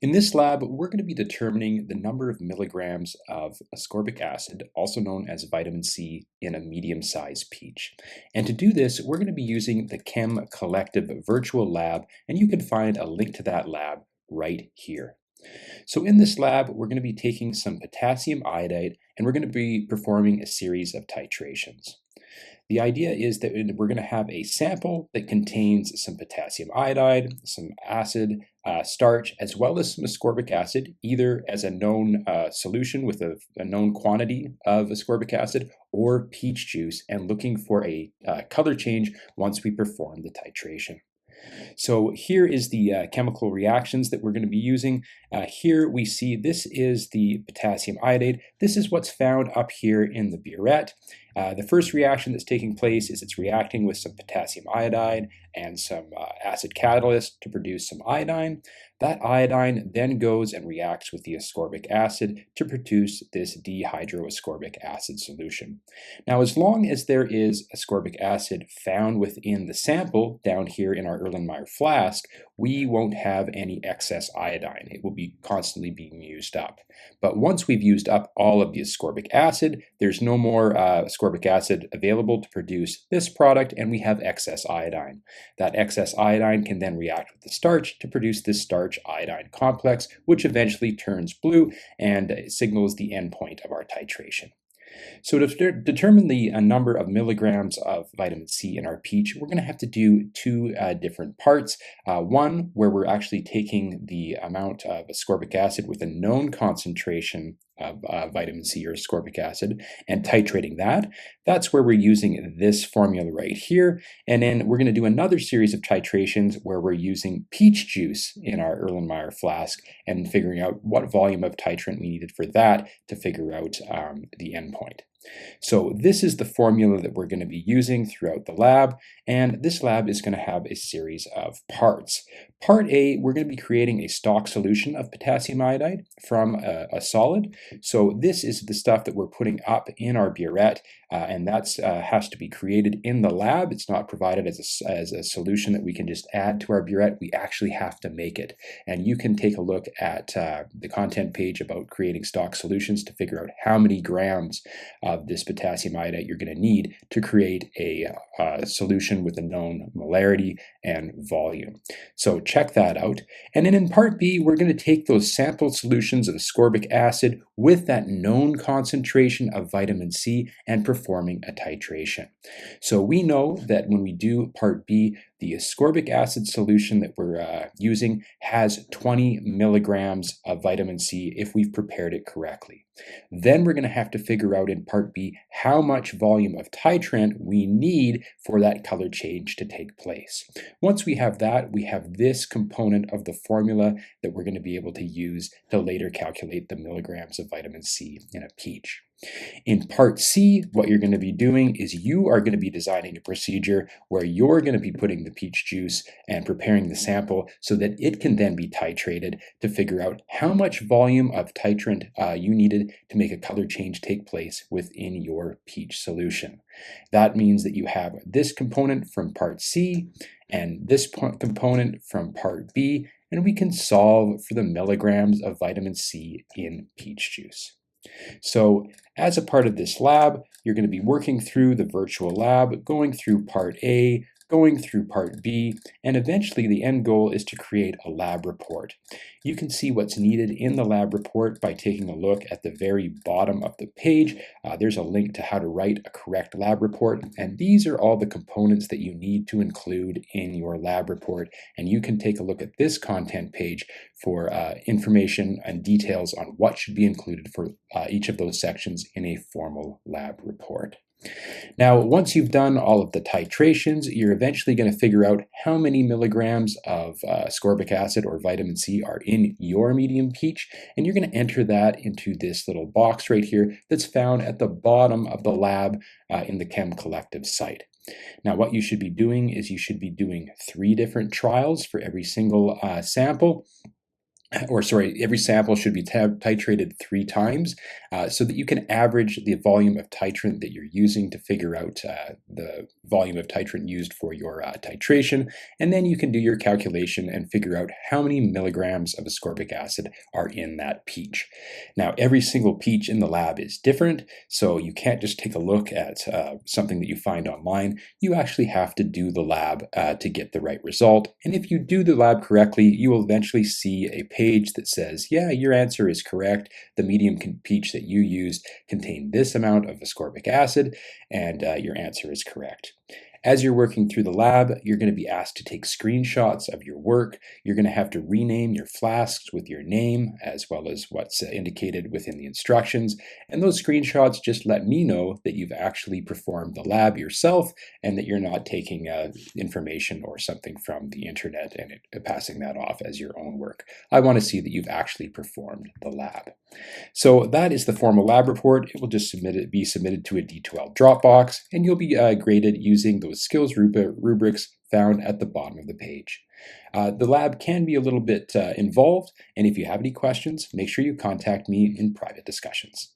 In this lab, we're going to be determining the number of milligrams of ascorbic acid, also known as vitamin C, in a medium-sized peach. And to do this, we're going to be using the ChemCollective Virtual Lab, and you can find a link to that lab right here. So in this lab, we're going to be taking some potassium iodide, and we're going to be performing a series of titrations. The idea is that we're going to have a sample that contains some potassium iodide, some acid, starch, as well as some ascorbic acid, either as a known solution with a known quantity of ascorbic acid or peach juice, and looking for a color change once we perform the titration. So here is the chemical reactions that we're going to be using. Here we see this is the potassium iodide. This is what's found up here in the burette. The first reaction that's taking place is it's reacting with some potassium iodide and some acid catalyst to produce some iodine. That iodine then goes and reacts with the ascorbic acid to produce this dihydroascorbic acid solution. Now, as long as there is ascorbic acid found within the sample down here in our Erlenmeyer flask, we won't have any excess iodine. It will be constantly being used up. But once we've used up all of the ascorbic acid, there's no more ascorbic acid available to produce this product, and we have excess iodine. That excess iodine can then react with the starch to produce this starch-iodine complex, which eventually turns blue and signals the endpoint of our titration. So to determine the number of milligrams of vitamin C in our peach, we're going to have to do two different parts. One, where we're actually taking the amount of ascorbic acid with a known concentration of vitamin C or ascorbic acid and titrating that. That's where we're using this formula right here. And then we're going to do another series of titrations where we're using peach juice in our Erlenmeyer flask and figuring out what volume of titrant we needed for that to figure out the endpoint. So this is the formula that we're going to be using throughout the lab, and this lab is going to have a series of parts. Part A, we're going to be creating a stock solution of potassium iodide from a solid. So this is the stuff that we're putting up in our burette, and that has to be created in the lab. It's not provided as a solution that we can just add to our burette. We actually have to make it. And you can take a look at the content page about creating stock solutions to figure out how many grams of this potassium iodide you're going to need to create a solution with a known molarity and volume. So check that out. And then in part B, we're going to take those sample solutions of ascorbic acid with that known concentration of vitamin C and performing a titration. So we know that when we do part B, the ascorbic acid solution that we're using has 20 milligrams of vitamin C if we've prepared it correctly. Then we're going to have to figure out in part B how much volume of titrant we need for that color change to take place. Once we have that, we have this component of the formula that we're going to be able to use to later calculate the milligrams of vitamin C in a peach. In part C, what you're going to be doing is you are going to be designing a procedure where you're going to be putting the peach juice and preparing the sample so that it can then be titrated to figure out how much volume of titrant you needed to make a color change take place within your peach solution. That means that you have this component from part C and this component from part B, and we can solve for the milligrams of vitamin C in peach juice. So as a part of this lab, you're going to be working through the virtual lab, going through part A, going through part B, and eventually the end goal is to create a lab report. You can see what's needed in the lab report by taking a look at the very bottom of the page. There's a link to how to write a correct lab report, and these are all the components that you need to include in your lab report, and you can take a look at this content page for information and details on what should be included for each of those sections in a formal lab report. Now, once you've done all of the titrations, you're eventually going to figure out how many milligrams of ascorbic acid or vitamin C are in your medium peach, and you're going to enter that into this little box right here that's found at the bottom of the lab in the ChemCollective site. Now, what you should be doing is you should be doing 3 different trials for every single sample. or sorry, every sample should be titrated 3 times so that you can average the volume of titrant that you're using to figure out the volume of titrant used for your titration. And then you can do your calculation and figure out how many milligrams of ascorbic acid are in that peach. Now, every single peach in the lab is different, so you can't just take a look at something that you find online. You actually have to do the lab to get the right result. And if you do the lab correctly, you will eventually see a page that says, yeah, your answer is correct. The medium peach that you used contained this amount of ascorbic acid, and your answer is correct. As you're working through the lab, you're going to be asked to take screenshots of your work. You're going to have to rename your flasks with your name as well as what's indicated within the instructions. And those screenshots just let me know that you've actually performed the lab yourself and that you're not taking information or something from the internet and passing that off as your own work. I want to see that you've actually performed the lab. So that is the formal lab report. It will just be submitted to a D2L Dropbox, and you'll be graded using those skills rubrics found at the bottom of the page. The lab can be a little bit involved, and if you have any questions, make sure you contact me in private discussions.